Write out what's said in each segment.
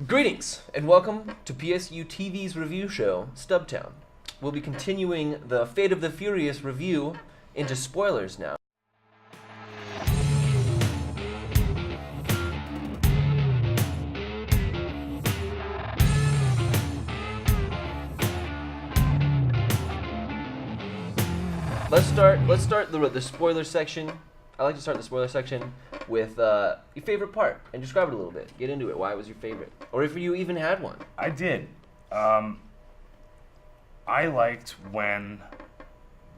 Greetings, and welcome to PSU TV's review show, Stubtown. We'll be continuing the Fate of the Furious review into spoilers now. Let's start the spoiler section. I like to start the spoiler section with your favorite part and describe it a little bit. Get into it. Why it was your favorite, or if you even had one. I did. I liked when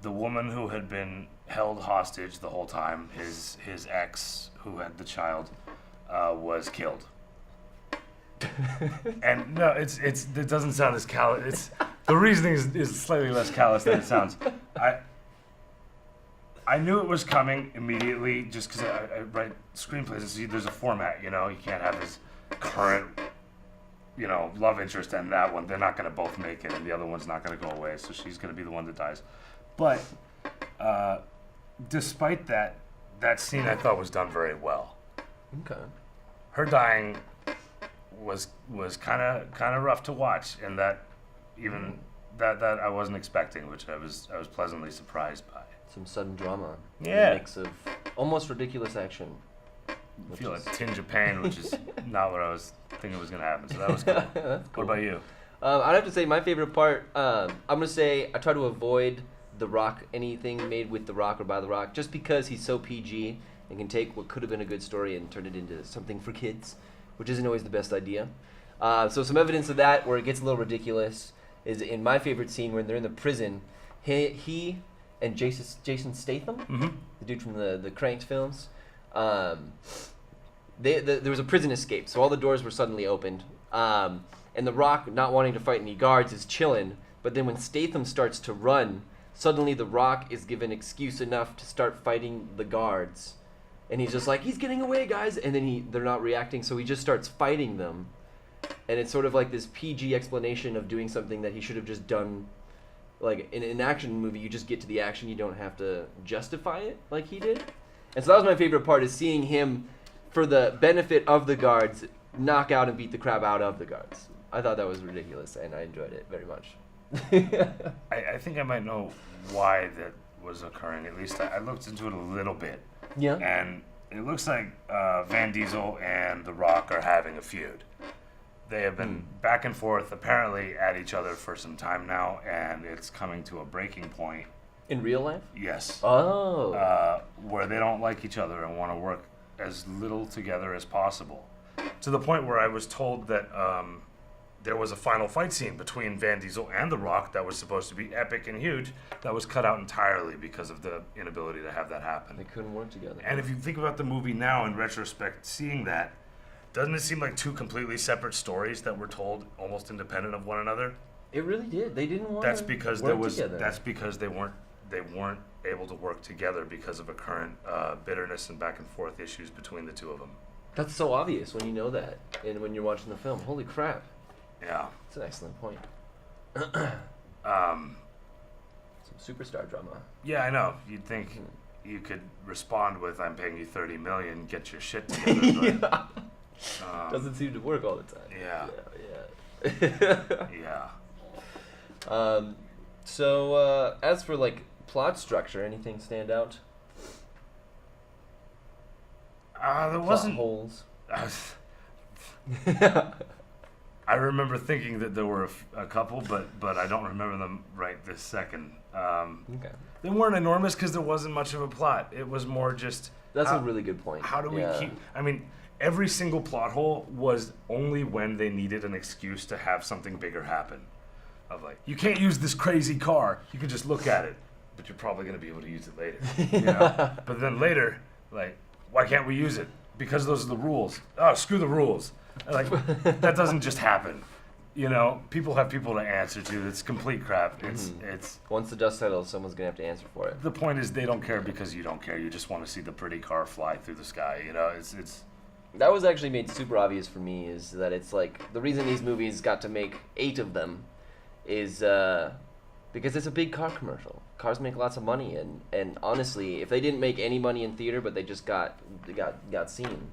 the woman who had been held hostage the whole time, his ex who had the child, was killed. And no, it doesn't sound as callous. It's the reasoning is slightly less callous than it sounds. I knew it was coming immediately just because I write screenplays and see there's a format, you can't have his current, love interest and that one. They're not going to both make it and the other one's not going to go away, so she's going to be the one that dies. But despite that scene I thought was done very well. Okay. Her dying was kind of rough to watch, and that I wasn't expecting, which I was pleasantly surprised by. Some sudden drama. Yeah. A mix of almost ridiculous action. I feel a tinge of pain, which is not what I was thinking was going to happen. So that was cool. That's cool. What about you? I'd have to say my favorite part, I'm going to say I try to avoid The Rock, anything made with The Rock or by The Rock, just because he's so PG and can take what could have been a good story and turn it into something for kids, which isn't always the best idea. So some evidence of that, where it gets a little ridiculous, is in my favorite scene when they're in the prison. He and Jason Statham, the dude from the Cranked films, there was a prison escape, so all the doors were suddenly opened. And The Rock, not wanting to fight any guards, is chilling. But then when Statham starts to run, suddenly The Rock is given excuse enough to start fighting the guards. And he's just like, he's getting away, guys! And then they're not reacting, so he just starts fighting them. And it's sort of like this PG explanation of doing something that he should have just done. Like, in an action movie, you just get to the action. You don't have to justify it like he did. And so that was my favorite part, is seeing him, for the benefit of the guards, knock out and beat the crap out of the guards. I thought that was ridiculous, and I enjoyed it very much. I think I might know why that was occurring. At least I looked into it a little bit. Yeah. And it looks like Van Diesel and The Rock are having a feud. They have been back and forth, apparently, at each other for some time now, and it's coming to a breaking point. In real life? Yes. Oh. Where they don't like each other and want to work as little together as possible. To the point where I was told that there was a final fight scene between Van Diesel and The Rock that was supposed to be epic and huge that was cut out entirely because of the inability to have that happen. They couldn't work together. And if you think about the movie now in retrospect, seeing that, doesn't it seem like two completely separate stories that were told almost independent of one another? It really did. They didn't want That's to because work together. That's because they weren't able to work together because of a current bitterness and back and forth issues between the two of them. That's so obvious when you know that and when you're watching the film. Holy crap. Yeah. That's an excellent point. Some superstar drama. Yeah, I know. You'd think you could respond with, "I'm paying you $30 million, get your shit together." But, doesn't seem to work all the time. Yeah. Yeah. So as for like plot structure, anything stand out? There wasn't holes. I remember thinking that there were a couple, but I don't remember them right this second. Okay. They weren't enormous because there wasn't much of a plot. It was more just... That's a really good point. How do we keep... I mean, every single plot hole was only when they needed an excuse to have something bigger happen. Of like, you can't use this crazy car. You can just look at it, but you're probably going to be able to use it later. But then later, like, why can't we use it? Because those are the rules. Oh, screw the rules. Like, that doesn't just happen. People have people to answer to. It's complete crap. It's once the dust settles, someone's gonna have to answer for it. The point is, they don't care because you don't care. You just want to see the pretty car fly through the sky. It's. That was actually made super obvious for me. Is that it's like the reason these movies got to make 8 of them is because it's a big car commercial. Cars make lots of money, and honestly, if they didn't make any money in theater, but they just got seen.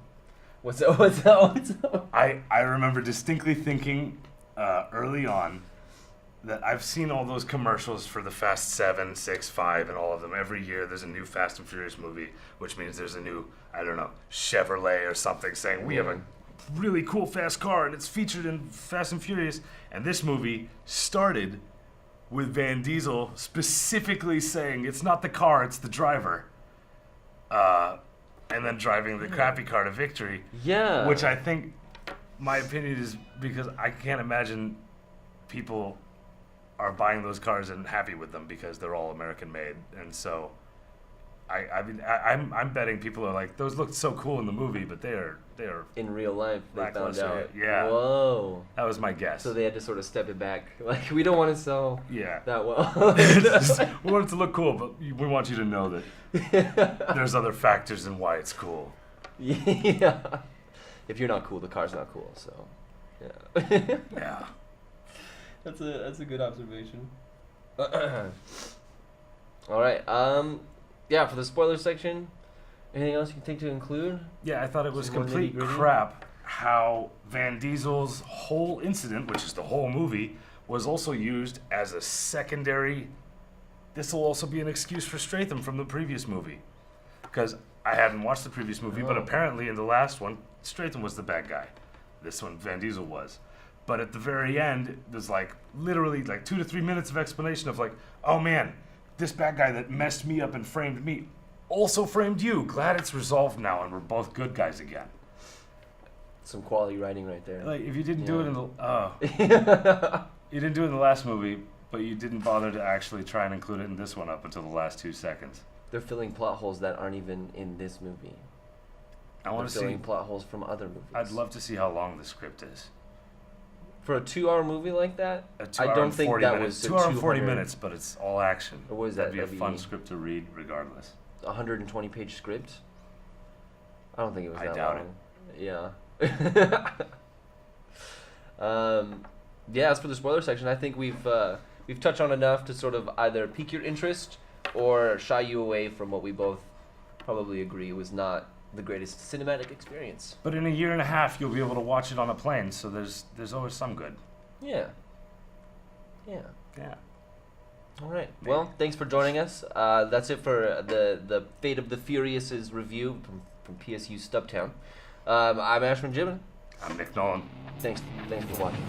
What's up? I remember distinctly thinking early on that I've seen all those commercials for the Fast 7, 6, 5, and all of them. Every year there's a new Fast and Furious movie, which means there's a new, I don't know, Chevrolet or something saying, we have a really cool fast car and it's featured in Fast and Furious. And this movie started with Van Diesel specifically saying, it's not the car, it's the driver. And then driving the crappy car to victory. Yeah. Which I think, my opinion is because I can't imagine people are buying those cars and happy with them because they're all American made. And so I'm betting people are like, those looked so cool in the movie, but they are in real life they found lackluster. out. Yeah. Whoa. That was my guess. So they had to sort of step it back. Like, we don't want to sell Yeah. that well. We want it to look cool, but we want you to know that there's other factors in why it's cool. Yeah. If you're not cool, the car's not cool. So, yeah. Yeah. That's a good observation. All right. Yeah. For the spoiler section, anything else you think to include? Yeah, I thought it was Some more complete nitty-gritty? crap how Van Diesel's whole incident, which is the whole movie, was also used as a secondary. This will also be an excuse for Statham from the previous movie. Because I haven't watched the previous movie, but apparently in the last one, Statham was the bad guy. This one, Van Diesel was. But at the very end, there's like literally like 2 to 3 minutes of explanation of like, oh man, this bad guy that messed me up and framed me also framed you. Glad it's resolved now and we're both good guys again. Some quality writing right there. Like if you didn't do it in the you didn't do it in the last movie, but you didn't bother to actually try and include it in this one up until the last 2 seconds. They're filling plot holes that aren't even in this movie. I want to see. Filling plot holes from other movies. I'd love to see how long the script is. For a 2-hour movie like that, A 2 I hour don't and think 40 that minutes. was 2 hour and 40 200 minutes, but it's all action. Or what is That'd that? be a That'd fun be- script to read, regardless. 120-page script. I don't think it was I that doubt long. Yeah. Yeah. As for the spoiler section, I think we've touched on enough to sort of either pique your interest or shy you away from what we both probably agree was not the greatest cinematic experience. But in a year and a half, you'll be able to watch it on a plane, so there's always some good. Yeah. Yeah. Yeah. All right. Well, thanks for joining us. That's it for the Fate of the Furious' review from PSU Stubtown. I'm Ashman Jibbin. I'm Nick Nolan. Thanks for watching.